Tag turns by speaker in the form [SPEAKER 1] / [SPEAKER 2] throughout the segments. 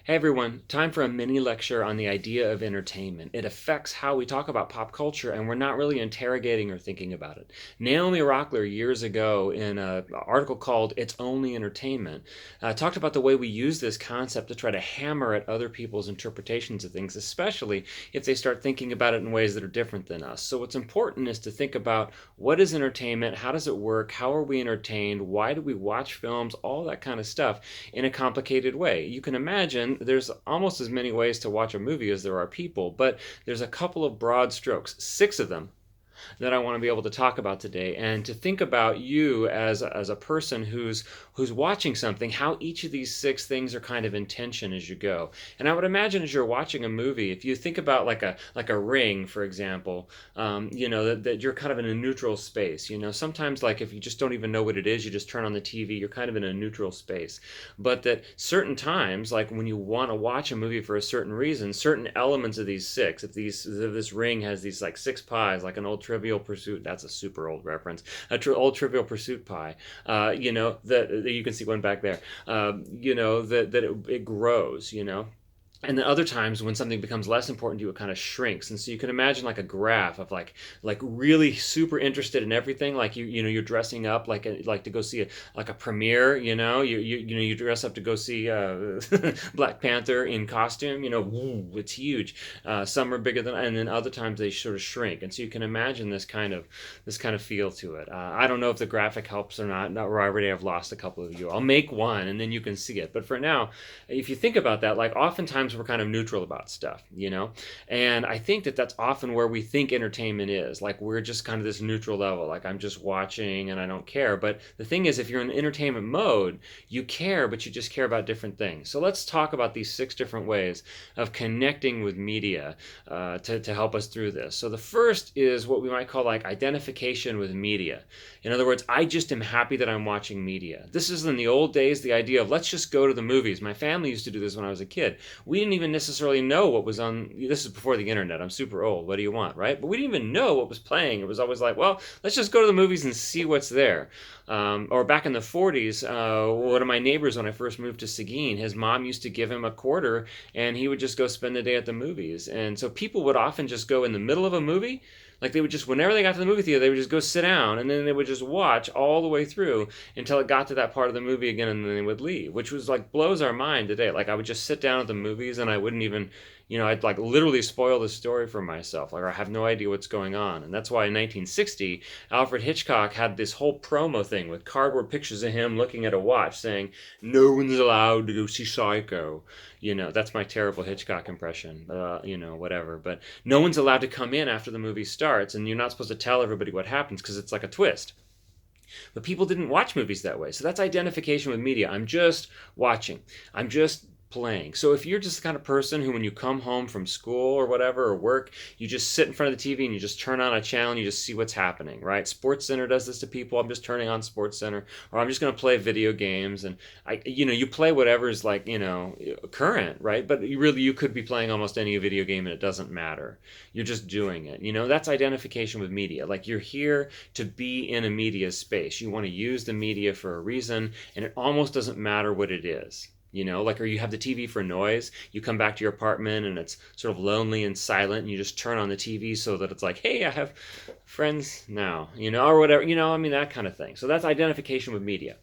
[SPEAKER 1] Hey everyone, time for a mini lecture on the idea of entertainment. It affects how we talk about pop culture, and we're not really interrogating or thinking about it. Naomi Rockler, years ago, in an article called It's Only Entertainment, talked about the way we use this concept to try to hammer at other people's interpretations of things, especially if they start thinking about it in ways that are different than us. So, what's important is to think about what is entertainment, how does it work, how are we entertained, why do we watch films, all that kind of stuff in a complicated way. You can imagine there's almost as many ways to watch a movie as there are people, but there's a couple of broad strokes, six of them, that I want to be able to talk about today, and to think about you as a person who's watching something, how each of these six things are kind of in tension as you go. And I would imagine as you're watching a movie, if you think about like a ring, for example, that you're kind of in a neutral space. Sometimes like if you just don't even know what it is, you just turn on the TV, you're kind of in a neutral space. But that certain times, like when you want to watch a movie for a certain reason, certain elements of these six, if this ring has these like six pies, like an old Trivial Pursuit. That's a super old reference. Old Trivial Pursuit pie. That you can see one back there. It grows. And then other times when something becomes less important to you, it kind of shrinks. And so you can imagine like a graph of like really super interested in everything. Like you're dressing up like to go see a premiere. You dress up to go see Black Panther in costume. Woo, it's huge. Some are bigger than, and then other times they sort of shrink. And so you can imagine this kind of feel to it. I don't know if the graphic helps or not. Or I already have lost a couple of you. I'll make one and then you can see it. But for now, if you think about that, like oftentimes we're kind of neutral about stuff. And I think that that's often where we think entertainment is. Like we're just kind of this neutral level, like I'm just watching and I don't care. But the thing is, if you're in entertainment mode, you care, but you just care about different things. So let's talk about these six different ways of connecting with media to help us through this. So the first is what we might call like identification with media. In other words, I just am happy that I'm watching media. This is in the old days, the idea of let's just go to the movies. My family used to do this when I was a kid. We didn't even necessarily know what was on. This is before the internet. I'm super old. What do you want, right? But we didn't even know what was playing. It was always like, well, let's just go to the movies and see what's there. Or back in the 40s, one of my neighbors, when I first moved to Seguin, his mom used to give him a quarter and he would just go spend the day at the movies. And so people would often just go in the middle of a movie. Like they would just, whenever they got to the movie theater, they would just go sit down and then they would just watch all the way through until it got to that part of the movie again and then they would leave, which was like blows our mind today. Like I would just sit down at the movies and I wouldn't even, I'd like literally spoil the story for myself. Like I have no idea what's going on. And that's why in 1960, Alfred Hitchcock had this whole promo thing with cardboard pictures of him looking at a watch saying, no one's allowed to go see Psycho. That's my terrible Hitchcock impression, whatever. But no one's allowed to come in after the movie starts, and you're not supposed to tell everybody what happens because it's like a twist. But people didn't watch movies that way. So that's identification with media. I'm just watching. I'm just playing. So if you're just the kind of person who, when you come home from school or whatever, or work, you just sit in front of the TV and you just turn on a channel and you just see what's happening, right? Sports Center does this to people. I'm just turning on Sports Center, or I'm just going to play video games, and you play whatever's like, current, right? But you could be playing almost any video game and it doesn't matter. You're just doing it. That's identification with media. Like you're here to be in a media space. You want to use the media for a reason, and it almost doesn't matter what it is. Or you have the TV for noise. You come back to your apartment and it's sort of lonely and silent, and you just turn on the TV so that it's like, hey, I have friends now, or whatever, that kind of thing. So that's identification with media.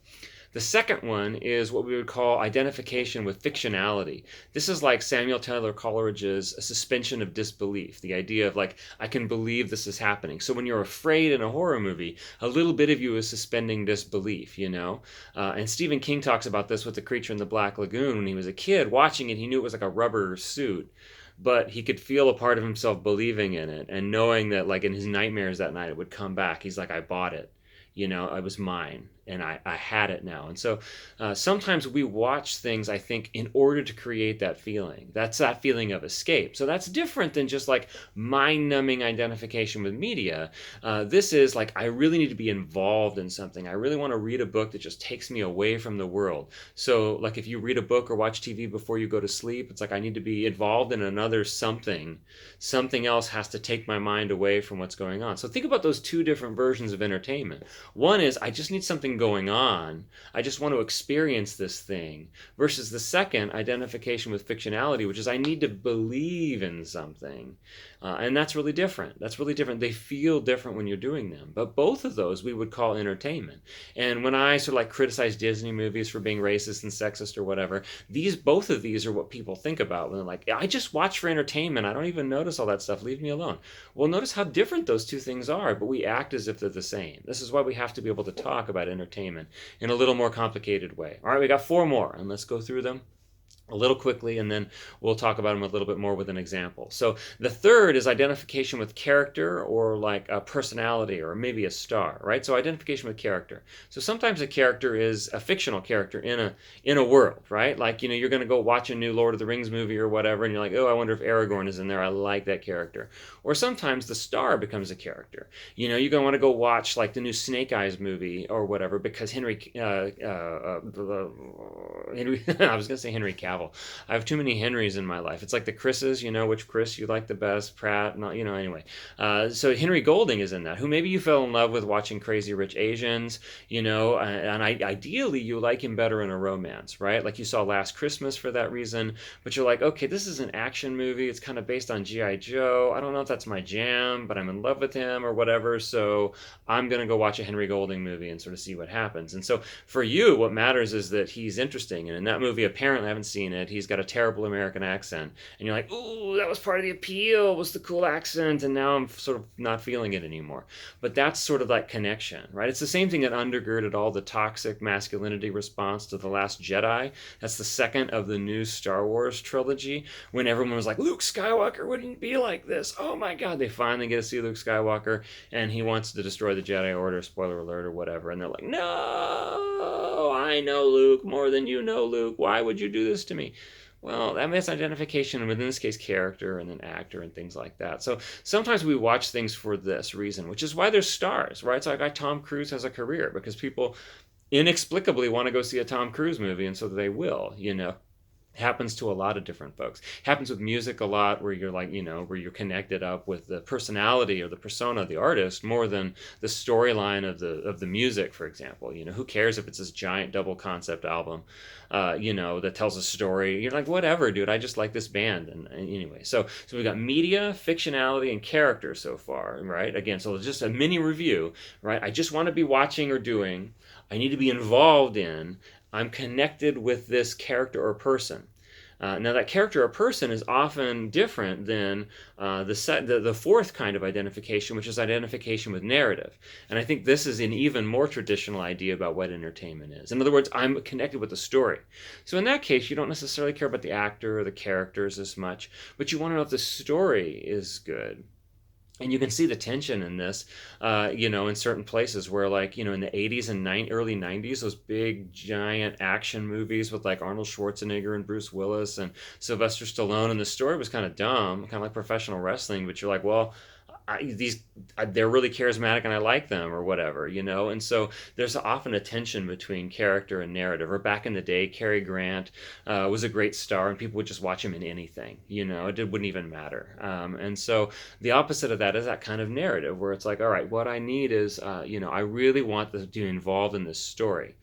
[SPEAKER 1] The second one is what we would call identification with fictionality. This is like Samuel Taylor Coleridge's suspension of disbelief, the idea of like, I can believe this is happening. So when you're afraid in a horror movie, a little bit of you is suspending disbelief, And Stephen King talks about this with The Creature in the Black Lagoon. When he was a kid watching it, he knew it was like a rubber suit, but he could feel a part of himself believing in it and knowing that like in his nightmares that night it would come back. He's like, I bought it. It was mine, and I had it now. And so sometimes we watch things, I think, in order to create that feeling. That's that feeling of escape. So that's different than just like mind-numbing identification with media. This is like, I really need to be involved in something. I really want to read a book that just takes me away from the world. So like if you read a book or watch TV before you go to sleep, it's like I need to be involved in another something. Something else has to take my mind away from what's going on. So think about those two different versions of entertainment. One is I just need something going on. I just want to experience this thing. Versus the second, identification with fictionality, which is I need to believe in something. And that's really different. That's really different. They feel different when you're doing them. But both of those we would call entertainment. And when I sort of like criticize Disney movies for being racist and sexist or whatever, both of these are what people think about when they're like, I just watch for entertainment. I don't even notice all that stuff. Leave me alone. Well, notice how different those two things are, but we act as if they're the same. This is why we have to be able to talk about entertainment in a little more complicated way. All right, we got 4 more, and let's go through them a little quickly, and then we'll talk about them a little bit more with an example. So the third is identification with character, or like a personality, or maybe a star, right? So identification with character. So sometimes a character is a fictional character in a world, right? Like, you're going to go watch a new Lord of the Rings movie or whatever, and you're like, oh, I wonder if Aragorn is in there. I like that character. Or sometimes the star becomes a character. You're going to want to go watch like the new Snake Eyes movie or whatever because Henry I was going to say Henry Cavill. I have too many Henrys in my life. It's like the Chris's, which Chris you like the best, Pratt, not, anyway. So Henry Golding is in that, who maybe you fell in love with watching Crazy Rich Asians, and ideally you like him better in a romance, right? Like you saw Last Christmas for that reason, but you're like, okay, this is an action movie. It's kind of based on G.I. Joe. I don't know if that's my jam, but I'm in love with him or whatever, so I'm going to go watch a Henry Golding movie and sort of see what happens. And so for you, what matters is that he's interesting, and in that movie, apparently, I haven't seen it, he's got a terrible American accent, and you're like, ooh, that was part of the appeal, was the cool accent, and now I'm sort of not feeling it anymore. But that's sort of that connection, right? It's the same thing that undergirded all the toxic masculinity response to The Last Jedi. That's the second of the new Star Wars trilogy, when everyone was like, Luke Skywalker wouldn't be like this. Oh my God, they finally get to see Luke Skywalker, and he wants to destroy the Jedi Order, spoiler alert or whatever, and they're like, no, I know Luke more than you know Luke. Why would you do this to me? Well, that means identification, and in this case, character, and then actor, and things like that. So sometimes we watch things for this reason, which is why there's stars, right? So like Tom Cruise has a career because people inexplicably want to go see a Tom Cruise movie, and so they will, Happens to a lot of different folks. Happens with music a lot, where you're like, where you're connected up with the personality or the persona of the artist more than the storyline of the music, for example. Who cares if it's this giant double concept album, that tells a story? You're like, whatever, dude. I just like this band. And anyway, so we've got media, fictionality, and character so far, right? Again, so it's just a mini review, right? I just want to be watching or doing. I need to be involved in. I'm connected with this character or person. Now, that character or person is often different than the fourth kind of identification, which is identification with narrative. And I think this is an even more traditional idea about what entertainment is. In other words, I'm connected with the story. So in that case, you don't necessarily care about the actor or the characters as much, but you want to know if the story is good. And you can see the tension in this, in certain places where, like, in the 80s and early 90s, those big, giant action movies with, like, Arnold Schwarzenegger and Bruce Willis and Sylvester Stallone, and the story was kind of dumb, kind of like professional wrestling, but you're like, well, they're really charismatic and I like them or whatever, and so there's often a tension between character and narrative. Or back in the day, Cary Grant was a great star and people would just watch him in anything, it wouldn't even matter. And so the opposite of that is that kind of narrative where it's like, all right, what I need is, I really want to be involved in this story.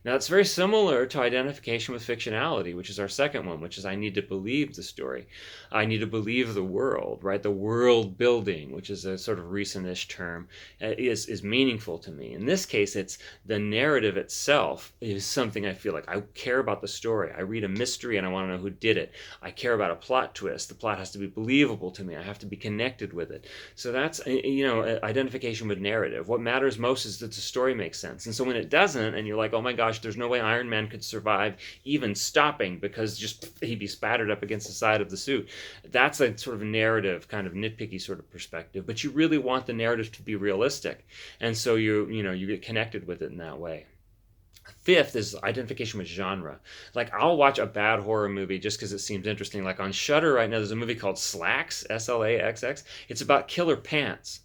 [SPEAKER 1] Now, it's very similar to identification with fictionality, which is our second one, which is I need to believe the story. I need to believe the world, right? The world building, which is a sort of recent-ish term, is meaningful to me. In this case, it's the narrative itself is something I feel like I care about the story. I read a mystery and I want to know who did it. I care about a plot twist. The plot has to be believable to me. I have to be connected with it. So that's, identification with narrative. What matters most is that the story makes sense. And so when it doesn't, and you're like, oh my gosh, there's no way Iron Man could survive even stopping because just he'd be spattered up against the side of the suit. That's a sort of narrative, kind of nitpicky sort of perspective, but you really want the narrative to be realistic. And so you get connected with it in that way. Fifth is identification with genre. Like, I'll watch a bad horror movie just because it seems interesting. Like on Shudder right now, there's a movie called Slaxx, Slaxx. It's about killer pants.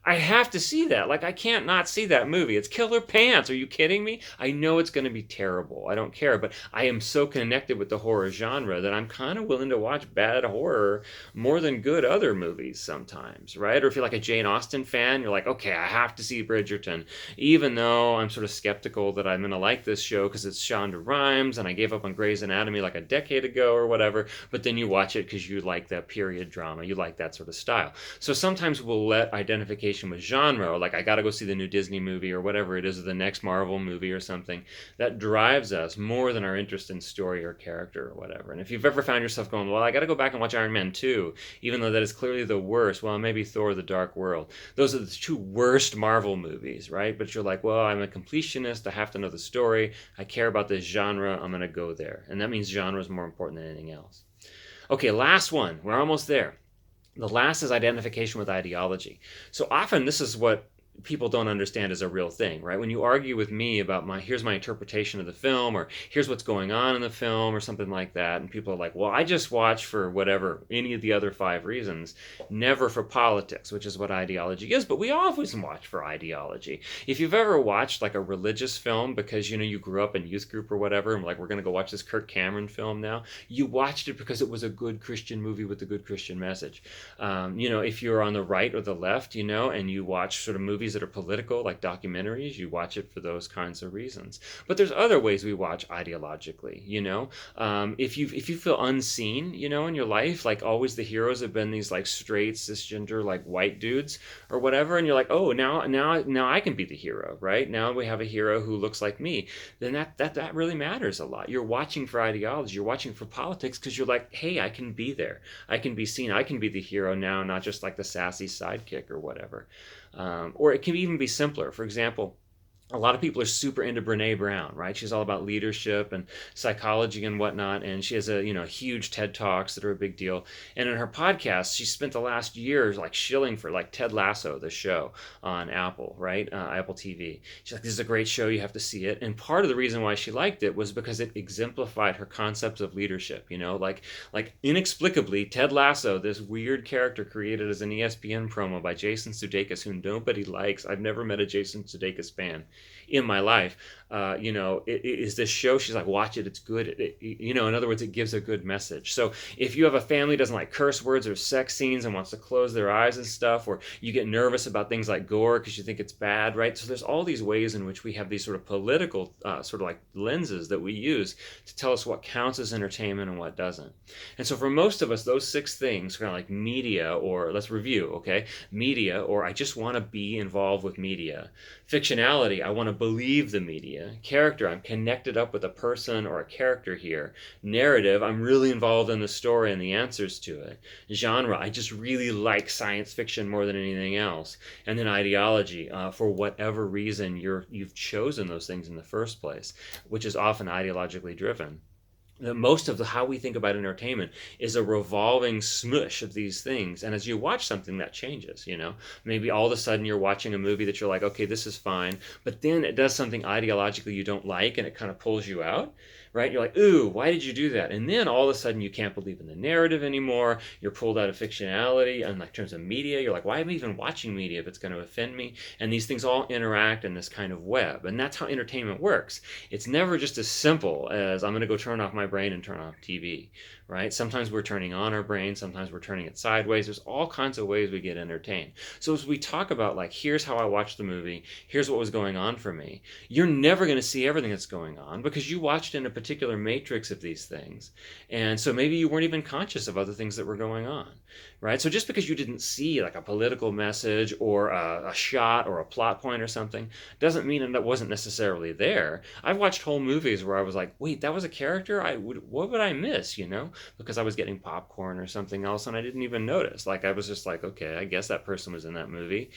[SPEAKER 1] I have to see that. Like, I can't not see that movie. It's Killer Pants. Are you kidding me? I know it's going to be terrible. I don't care. But I am so connected with the horror genre that I'm kind of willing to watch bad horror more than good other movies sometimes, right? Or if you're like a Jane Austen fan, you're like, okay, I have to see Bridgerton. Even though I'm sort of skeptical that I'm going to like this show because it's Shonda Rhimes and I gave up on Grey's Anatomy like a decade ago or whatever. But then you watch it because you like that period drama. You like that sort of style. So sometimes we'll let identification with genre, like I got to go see the new Disney movie or whatever it is, or the next Marvel movie or something, that drives us more than our interest in story or character or whatever. And if you've ever found yourself going, well, I got to go back and watch Iron Man 2, even though that is clearly the worst, well, maybe Thor the Dark World. Those are the two worst Marvel movies, right? But you're like, well, I'm a completionist. I have to know the story. I care about this genre. I'm going to go there. And that means genre is more important than anything else. Okay, last one. We're almost there. The last is identification with ideology. So often this is what people don't understand is a real thing, right? When you argue with me about here's my interpretation of the film, or here's what's going on in the film, or something like that, and people are like, well, I just watch for whatever, any of the other 5 reasons, never for politics, which is what ideology is, but we always watch for ideology. If you've ever watched like a religious film because, you grew up in youth group or whatever, and like, we're going to go watch this Kirk Cameron film now, you watched it because it was a good Christian movie with a good Christian message. If you're on the right or the left, and you watch sort of movies that are political, like documentaries, you watch it for those kinds of reasons. But there's other ways we watch ideologically. If you feel unseen, in your life, like always the heroes have been these like straight cisgender like white dudes or whatever, and you're like, oh, now I can be the hero, right? Now we have a hero who looks like me. Then that really matters a lot. You're watching for ideology. You're watching for politics because you're like, hey, I can be there. I can be seen. I can be the hero now, not just like the sassy sidekick or whatever. Or it can even be simpler. For example, a lot of people are super into Brene Brown, right? She's all about leadership and psychology and whatnot, and she has huge TED Talks that are a big deal. And in her podcast, she spent the last years like shilling for like Ted Lasso, the show on Apple, right? Apple TV. She's like, this is a great show, you have to see it. And part of the reason why she liked it was because it exemplified her concepts of leadership. Like inexplicably, Ted Lasso, this weird character created as an ESPN promo by Jason Sudeikis, who nobody likes. I've never met a Jason Sudeikis fan in my life. It is this show. She's like, watch it. It's good. In other words, it gives a good message. So if you have a family who doesn't like curse words or sex scenes and wants to close their eyes and stuff, or you get nervous about things like gore because you think it's bad, right? So there's all these ways in which we have these sort of political sort of like lenses that we use to tell us what counts as entertainment and what doesn't. And so for most of us, those 6 things, kind of like media, or let's review, okay? Media, or I just want to be involved with media. Fictionality, I want to believe the media. Character, I'm connected up with a person or a character here. Narrative, I'm really involved in the story and the answers to it. Genre, I just really like science fiction more than anything else. And then ideology, for whatever reason you've chosen those things in the first place, which is often ideologically driven. Most of how we think about entertainment is a revolving smush of these things. And as you watch something, that changes, Maybe all of a sudden you're watching a movie that you're like, okay, this is fine. But then it does something ideologically you don't like, and it kind of pulls you out, right? You're like, ooh, why did you do that? And then all of a sudden you can't believe in the narrative anymore. You're pulled out of fictionality. And like terms of media, you're like, why am I even watching media if it's going to offend me? And these things all interact in this kind of web. And that's how entertainment works. It's never just as simple as I'm going to go turn off my brain and turn off TV, right? Sometimes we're turning on our brain. Sometimes we're turning it sideways. There's all kinds of ways we get entertained. So as we talk about like, here's how I watched the movie, here's what was going on for me, you're never going to see everything that's going on because you watched in a particular matrix of these things. And so maybe you weren't even conscious of other things that were going on, right? So just because you didn't see like a political message or a shot or a plot point or something doesn't mean that wasn't necessarily there. I've watched whole movies where I was like, wait, that was a character? What would I miss, because I was getting popcorn or something else and I didn't even notice. Like I was just like, okay, I guess that person was in that movie.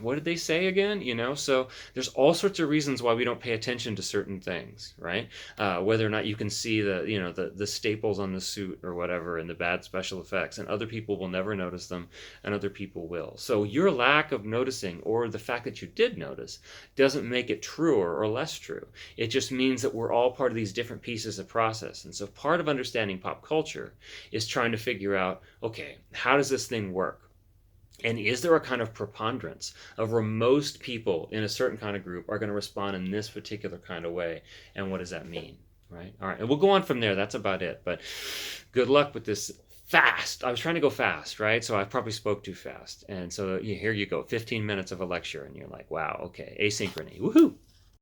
[SPEAKER 1] What did they say again? So there's all sorts of reasons why we don't pay attention to certain things, right? Whether or not you can see the staples on the suit or whatever and the bad special effects, and other people will never notice them and other people will. So your lack of noticing, or the fact that you did notice, doesn't make it truer or less true. It just means that we're all part of these different pieces of process. And so part of understanding pop culture is trying to figure out, okay, how does this thing work? And is there a kind of preponderance of where most people in a certain kind of group are going to respond in this particular kind of way? And what does that mean? Right? All right. And we'll go on from there. That's about it. But good luck with this fast. I was trying to go fast, right? So I probably spoke too fast. And so here you go, 15 minutes of a lecture, and you're like, wow, okay, asynchrony. Woohoo!